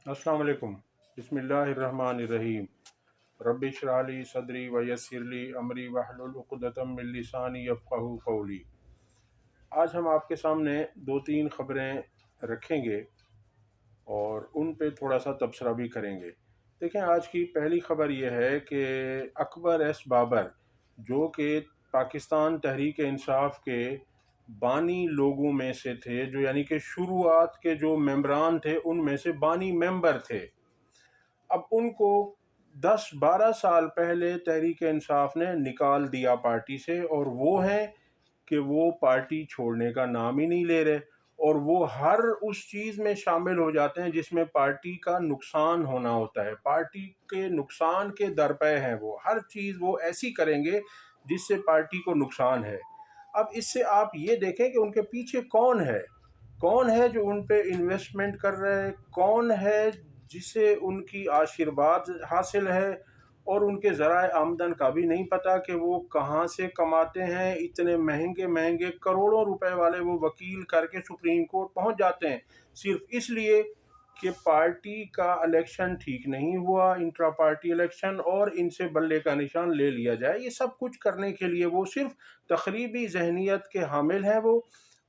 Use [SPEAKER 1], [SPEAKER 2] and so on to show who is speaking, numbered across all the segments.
[SPEAKER 1] अस्सलाम वालेकुम। बिस्मिल्लाहिर्रहमानिर्रहीम। रब्बि इश्रह ली सदरी व यस्सिर ली अमरी वहलुल उक़दतम मिन लिसानी यफ़क़हू क़ौली। आज हम आपके सामने दो तीन ख़बरें रखेंगे और उन पे थोड़ा सा तबसरा भी करेंगे। देखें, आज की पहली ख़बर यह है कि अकबर एस बाबर, जो कि पाकिस्तान तहरीक इंसाफ के बानी लोगों में से थे, जो यानी कि शुरुआत के जो मेंबरान थे उनमें से बानी मेंबर थे, अब उनको 10-12 साल पहले तहरीक इंसाफ ने निकाल दिया पार्टी से, और वो हैं कि वो पार्टी छोड़ने का नाम ही नहीं ले रहे, और वो हर उस चीज़ में शामिल हो जाते हैं जिसमें पार्टी का नुकसान होना होता है। पार्टी के नुकसान के दरपे हैं, वो हर चीज़ वो ऐसी करेंगे जिससे पार्टी को नुकसान है। अब इससे आप ये देखें कि उनके पीछे कौन है जो उन पे इन्वेस्टमेंट कर रहे हैं, कौन है जिसे उनकी आशीर्वाद हासिल है, और उनके ज़राए आमदन का भी नहीं पता कि वो कहाँ से कमाते हैं। इतने महंगे महंगे करोड़ों रुपए वाले वो वकील करके सुप्रीम कोर्ट पहुंच जाते हैं, सिर्फ इसलिए कि पार्टी का इलेक्शन ठीक नहीं हुआ, इंट्रा पार्टी इलेक्शन, और इनसे बल्ले का निशान ले लिया जाए। ये सब कुछ करने के लिए वो सिर्फ तखरीबी जहनीत के हामिल हैं वो,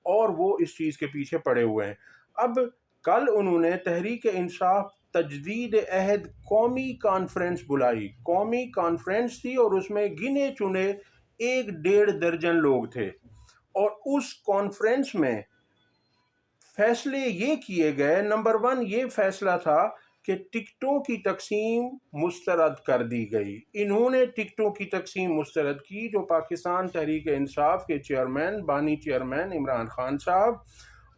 [SPEAKER 1] और वो इस चीज़ के पीछे पड़े हुए हैं। अब कल उन्होंने तहरीक इंसाफ तजदीद अहद कौमी कॉन्फ्रेंस बुलाई। कौमी कॉन्फ्रेंस थी और उसमें गिने चुने 1-1.5 दर्जन लोग थे, और उस कॉन्फ्रेंस में फैसले ये किए गए। नंबर 1 ये फैसला था कि टिकटों की तकसीम मुस्तरद कर दी गई। इन्होंने टिकटों की तकसीम मुस्तरद की जो पाकिस्तान तहरीक इंसाफ के चेयरमैन, बानी चेयरमैन इमरान खान साहब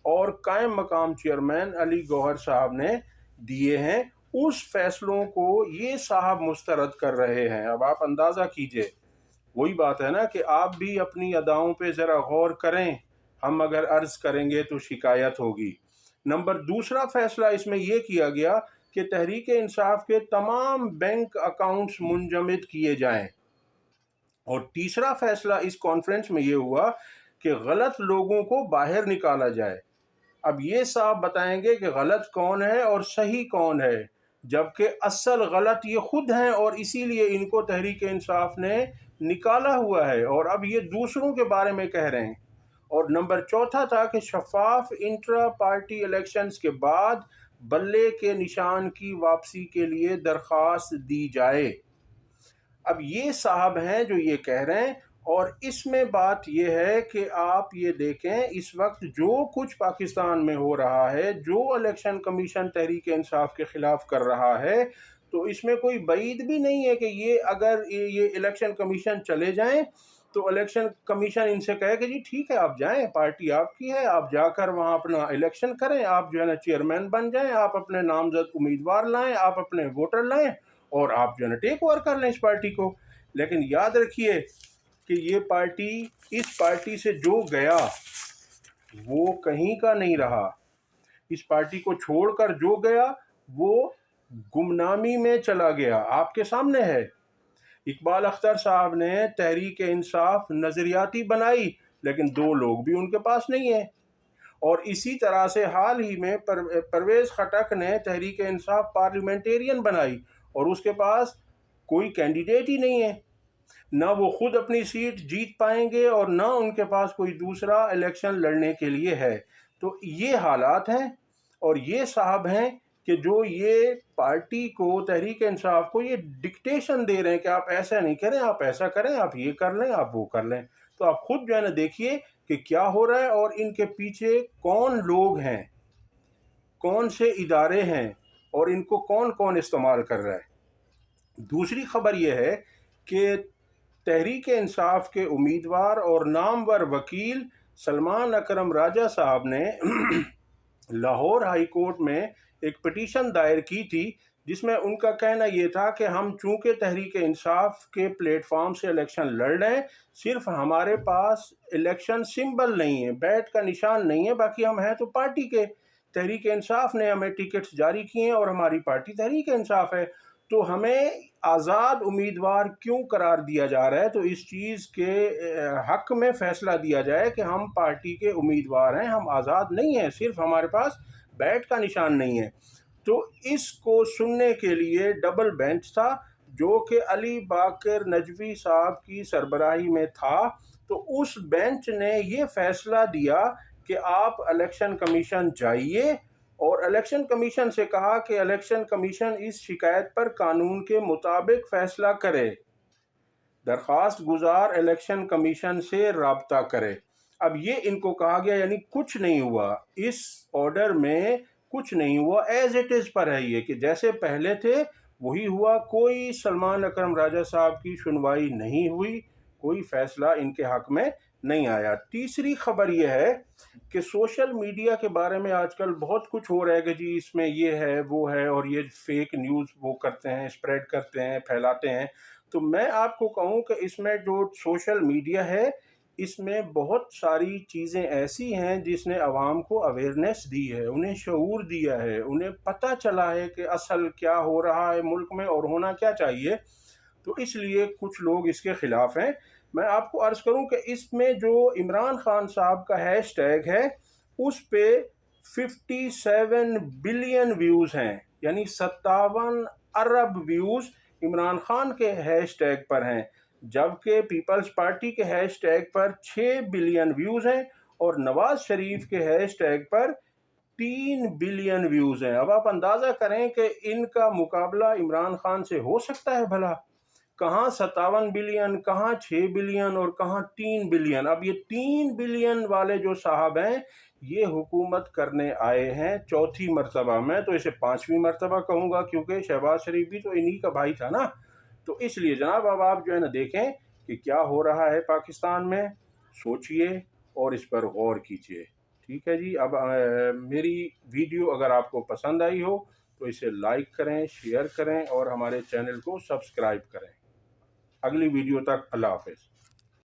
[SPEAKER 1] और कायम मकाम चेयरमैन अली गौहर साहब ने दिए हैं। उस फैसलों को ये साहब मुस्तरद कर रहे हैं। अब आप अंदाज़ा कीजिए, वही बात है ना कि आप भी अपनी अदाओं पे ज़रा गौर करें, हम अगर अर्ज़ करेंगे तो शिकायत होगी। नंबर दूसरा फैसला इसमें यह किया गया कि तहरीक इंसाफ के तमाम बैंक अकाउंट्स मुंजमद किए जाएं, और तीसरा फैसला इस कॉन्फ्रेंस में ये हुआ कि गलत लोगों को बाहर निकाला जाए। अब ये साहब बताएंगे कि गलत कौन है और सही कौन है, जबकि असल गलत ये खुद हैं, और इसीलिए इनको तहरीक इंसाफ ने निकाला हुआ है, और अब ये दूसरों के बारे में कह रहे हैं। और नंबर चौथा था कि शफाफ इंट्रा पार्टी इलेक्शंस के बाद बल्ले के निशान की वापसी के लिए दरख्वास्त दी जाए। अब ये साहब हैं जो ये कह रहे हैं, और इसमें बात यह है कि आप ये देखें इस वक्त जो कुछ पाकिस्तान में हो रहा है, जो इलेक्शन कमीशन तहरीक इंसाफ के ख़िलाफ़ कर रहा है, तो इसमें कोई बईद भी नहीं है कि ये अगर ये इलेक्शन कमीशन चले जाएं तो इलेक्शन कमीशन इनसे कहे कि जी ठीक है, आप जाएं, पार्टी आपकी है, आप जाकर वहाँ अपना इलेक्शन करें, आप जो है ना चेयरमैन बन जाएं, आप अपने नामजद उम्मीदवार लाएं, आप अपने वोटर लाएं, और आप जो है ना टेक ओवर कर लें इस पार्टी को। लेकिन याद रखिए कि ये पार्टी, इस पार्टी से जो गया वो कहीं का नहीं रहा। इस पार्टी को छोड़कर जो गया वो गुमनामी में चला गया। आपके सामने है, इकबाल अख्तर साहब ने तहरीक इंसाफ नज़रियाती बनाई, लेकिन 2 लोग भी उनके पास नहीं है। और इसी तरह से हाल ही में परवेज़ खटक ने तहरीक इंसाफ पार्लियामेंटेरियन बनाई, और उसके पास कोई कैंडिडेट ही नहीं है। ना वो खुद अपनी सीट जीत पाएंगे और ना उनके पास कोई दूसरा इलेक्शन लड़ने के लिए है। तो ये हालात हैं, और ये साहब हैं कि जो ये पार्टी को, तहरीक इंसाफ को, ये डिक्टेशन दे रहे हैं कि आप ऐसा नहीं करें, आप ऐसा करें, आप ये कर लें, आप वो कर लें। तो आप खुद जो है ना देखिए कि क्या हो रहा है, और इनके पीछे कौन लोग हैं, कौन से इदारे हैं, और इनको कौन कौन इस्तेमाल कर रहा है। दूसरी खबर यह है कि तहरीक इंसाफ के उम्मीदवार और नामवर वकील सलमान अकरम राजा साहब ने लाहौर हाई कोर्ट में एक पिटीशन दायर की थी, जिसमें उनका कहना ये था कि हम चूँकि तहरीक इंसाफ के प्लेटफॉर्म से इलेक्शन लड़ रहे हैं, सिर्फ हमारे पास इलेक्शन सिंबल नहीं है, बैट का निशान नहीं है, बाकी हम हैं तो पार्टी के। तहरीक इंसाफ ने हमें टिकट्स जारी किए हैं और हमारी पार्टी तहरीक इंसाफ है, तो हमें आज़ाद उम्मीदवार क्यों करार दिया जा रहा है। तो इस चीज़ के हक़ में फ़ैसला दिया जाए कि हम पार्टी के उम्मीदवार हैं, हम आज़ाद नहीं हैं, सिर्फ हमारे पास बैट का निशान नहीं है। تو اس کو سننے کے لیے ڈبل بینچ تھا جو کہ علی باقر نجوی صاحب کی سربراہی میں تھا۔ تو اس بینچ نے یہ فیصلہ دیا کہ آپ الیکشن کمیشن جائیے، اور الیکشن کمیشن سے کہا کہ الیکشن کمیشن اس شکایت پر قانون کے مطابق فیصلہ کرے، درخواست گزار الیکشن کمیشن سے رابطہ کرے۔ اب یہ ان کو کہا گیا، یعنی کچھ نہیں ہوا، اس آرڈر میں کچھ نہیں ہوا، ایز اٹ از پر ہے یہ کہ جیسے پہلے تھے وہی ہوا۔ کوئی سلمان اکرم راجہ صاحب کی سنوائی نہیں ہوئی، کوئی فیصلہ ان کے حق میں نہیں آیا۔ تیسری خبر یہ ہے کہ سوشل میڈیا کے بارے میں آج کل بہت کچھ ہو رہا ہے کہ جی اس میں یہ ہے وہ ہے، اور یہ فیک نیوز وہ کرتے ہیں، اسپریڈ کرتے ہیں، پھیلاتے ہیں۔ تو میں آپ کو کہوں کہ اس میں جو سوشل میڈیا ہے اس میں بہت ساری چیزیں ایسی ہیں جس نے عوام کو اویئرنیس دی ہے، انہیں شعور دیا ہے، انہیں پتہ چلا ہے کہ اصل کیا ہو رہا ہے ملک میں اور ہونا کیا چاہیے۔ تو اس لیے کچھ لوگ اس کے خلاف ہیں۔ میں آپ کو عرض کروں کہ اس میں جو عمران خان صاحب کا ہیش ٹیگ ہے اس پہ 57 بلین ویوز ہیں، یعنی 57 ارب ویوز عمران خان کے ہیش ٹیگ پر ہیں، جبکہ پیپلز پارٹی کے ہیش ٹیگ پر 6 بلین ویوز ہیں اور نواز شریف کے ہیش ٹیگ پر 3 بلین ویوز ہیں۔ اب آپ اندازہ کریں کہ ان کا مقابلہ عمران خان سے ہو سکتا ہے بھلا؟ کہاں 57 بلین، کہاں 6 بلین اور کہاں 3 بلین۔ اب یہ 3 بلین والے جو صاحب ہیں یہ حکومت کرنے آئے ہیں چوتھی مرتبہ، میں تو اسے 5ویں مرتبہ کہوں گا کیونکہ شہباز شریف بھی تو انہی کا بھائی تھا نا۔ تو اس لیے جناب اب آپ جو ہے نا دیکھیں کہ کیا ہو رہا ہے پاکستان میں، سوچئے اور اس پر غور کیجئے۔ ٹھیک ہے جی، اب میری ویڈیو اگر آپ کو پسند آئی ہو تو اسے لائک کریں، شیئر کریں اور ہمارے چینل کو سبسکرائب کریں۔ اگلی ویڈیو تک اللہ حافظ۔